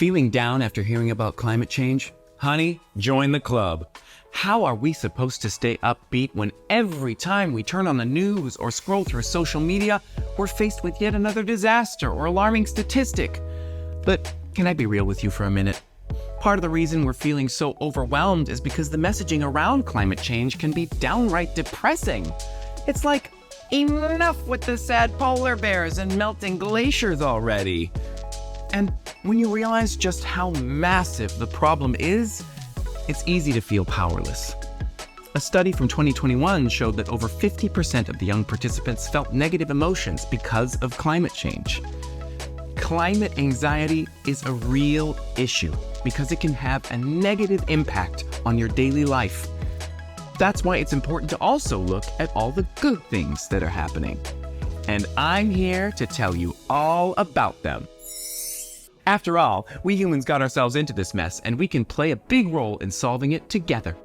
Feeling down after hearing about climate change? Honey, join the club. How are we supposed to stay upbeat when every time we turn on the news or scroll through social media, we're faced with yet another disaster or alarming statistic? But can I be real with you for a minute? Part of the reason we're feeling so overwhelmed is because the messaging around climate change can be downright depressing. It's like, enough with the sad polar bears and melting glaciers already. And when you realize just how massive the problem is, it's easy to feel powerless. A study from 2021 showed that over 50% of the young participants felt negative emotions because of climate change. Climate anxiety is a real issue because it can have a negative impact on your daily life. That's why it's important to also look at all the good things that are happening. And I'm here to tell you all about them. After all, we humans got ourselves into this mess, and we can play a big role in solving it together.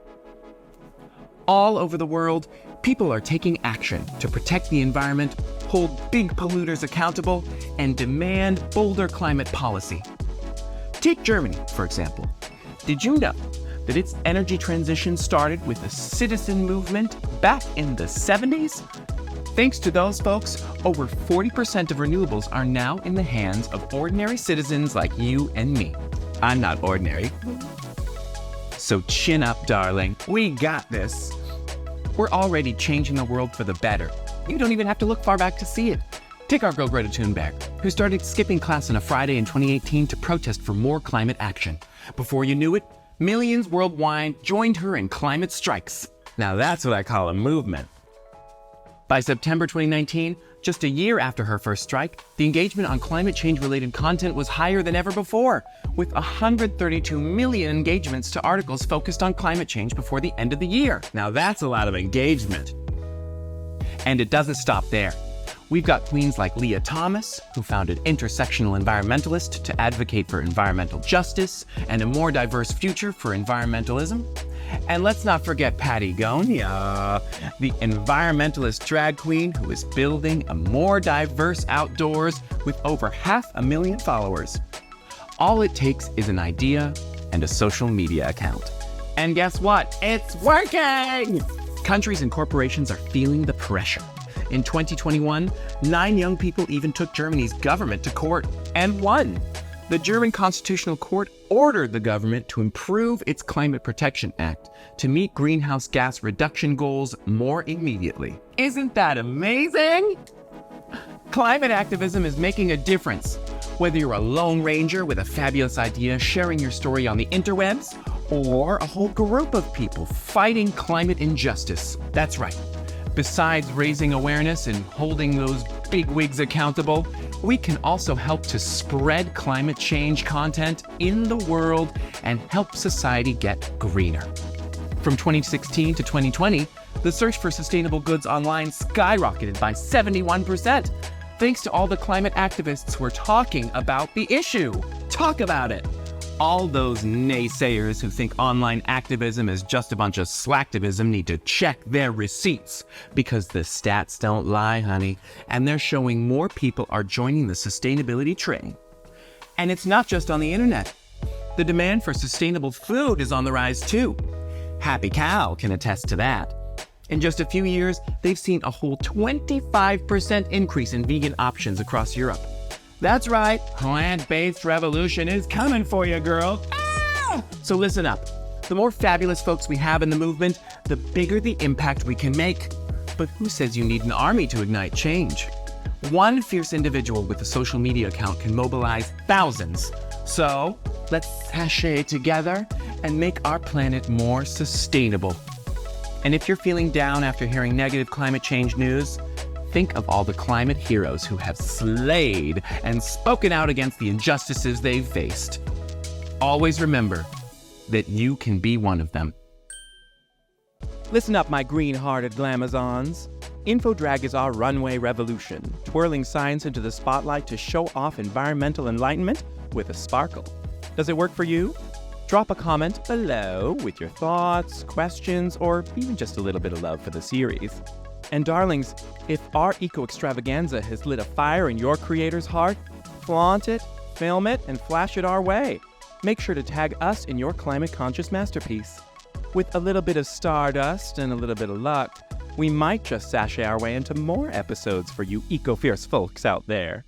All over the world, people are taking action to protect the environment, hold big polluters accountable, and demand bolder climate policy. Take Germany, for example. Did you know that its energy transition started with a citizen movement back in the 70s? Thanks to those folks, over 40% of renewables are now in the hands of ordinary citizens like you and me. I'm not ordinary. So chin up, darling. We got this. We're already changing the world for the better. You don't even have to look far back to see it. Take our girl Greta Thunberg, who started skipping class on a Friday in 2018 to protest for more climate action. Before you knew it, millions worldwide joined her in climate strikes. Now that's what I call a movement. By September 2019, just a year after her first strike, the engagement on climate change-related content was higher than ever before, with 132 million engagements to articles focused on climate change before the end of the year. Now that's a lot of engagement. And it doesn't stop there. We've got queens like Leah Thomas, who founded Intersectional Environmentalist to advocate for environmental justice and a more diverse future for environmentalism. And let's not forget Patty Gonia, the environmentalist drag queen who is building a more diverse outdoors with over 500,000 followers. All it takes is an idea and a social media account. And guess what? It's working! Countries and corporations are feeling the pressure. In 2021, 9 young people even took Germany's government to court and won. The German Constitutional Court ordered the government to improve its Climate Protection Act to meet greenhouse gas reduction goals more immediately. Isn't that amazing? Climate activism is making a difference. Whether you're a lone ranger with a fabulous idea sharing your story on the interwebs, or a whole group of people fighting climate injustice. That's right. Besides raising awareness and holding those bigwigs accountable, we can also help to spread climate change content in the world and help society get greener. From 2016 to 2020, the search for sustainable goods online skyrocketed by 71%, thanks to all the climate activists who are talking about the issue. Talk about it. All those naysayers who think online activism is just a bunch of slacktivism need to check their receipts, because the stats don't lie, honey, and they're showing more people are joining the sustainability train. And it's not just on the internet. The demand for sustainable food is on the rise too. Happy Cow can attest to that. In just a few years, they've seen a whole 25% increase in vegan options across Europe. That's right, plant-based revolution is coming for you, girl. Ah! So listen up. The more fabulous folks we have in the movement, the bigger the impact we can make. But who says you need an army to ignite change? One fierce individual with a social media account can mobilize thousands. So let's sashay together and make our planet more sustainable. And if you're feeling down after hearing negative climate change news, think of all the climate heroes who have slayed and spoken out against the injustices they've faced. Always remember that you can be one of them. Listen up, my green-hearted glamazons. Infodrag is our runway revolution, twirling science into the spotlight to show off environmental enlightenment with a sparkle. Does it work for you? Drop a comment below with your thoughts, questions, or even just a little bit of love for the series. And darlings, if our eco-extravaganza has lit a fire in your creator's heart, flaunt it, film it and flash it our way. Make sure to tag us in your climate-conscious masterpiece. With a little bit of stardust and a little bit of luck, we might just sashay our way into more episodes for you eco-fierce folks out there.